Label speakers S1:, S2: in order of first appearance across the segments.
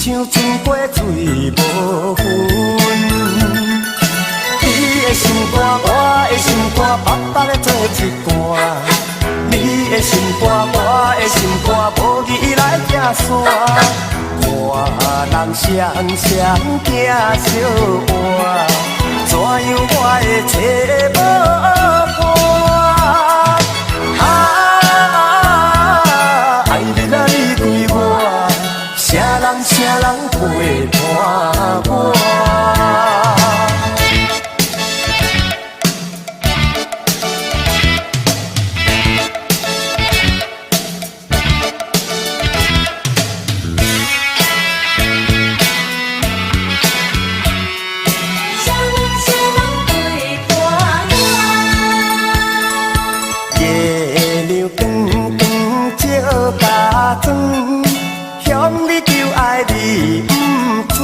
S1: 像船过水无分。你的心肝，我的心肝，白白的做一段。你的心肝，我的心肝，无义来行山。看人双双行相换，怎样我会找无伴？爱你啊，你对我，啥人陪伴我？向你求爱你不准，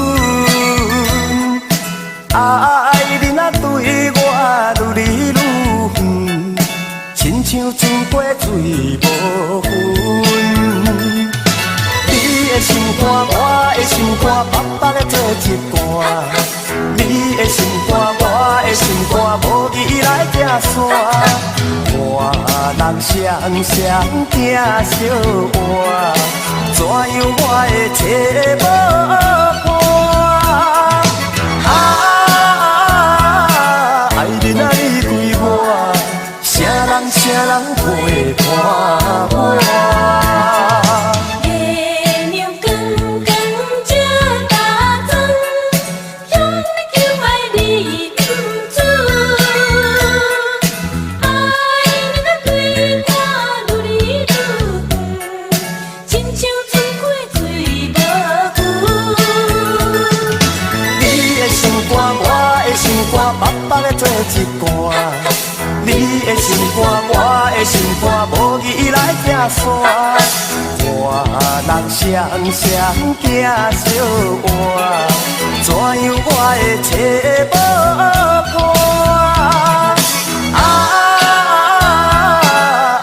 S1: 爱你若对我愈来愈远，亲像船过水无分。你的心肝，我的心肝，白白的做一段。你的心肝，我的心肝，无义来行山。看人双双行相换，怎样我会找无伴？爱你啊，你对我，啥人陪伴我？白白的做一段，你的心肝，我的心肝，无义来行山。看人双双行相换，怎样我会找无伴？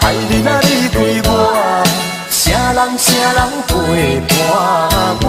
S1: 爱你啊，你对我，啥人陪伴我？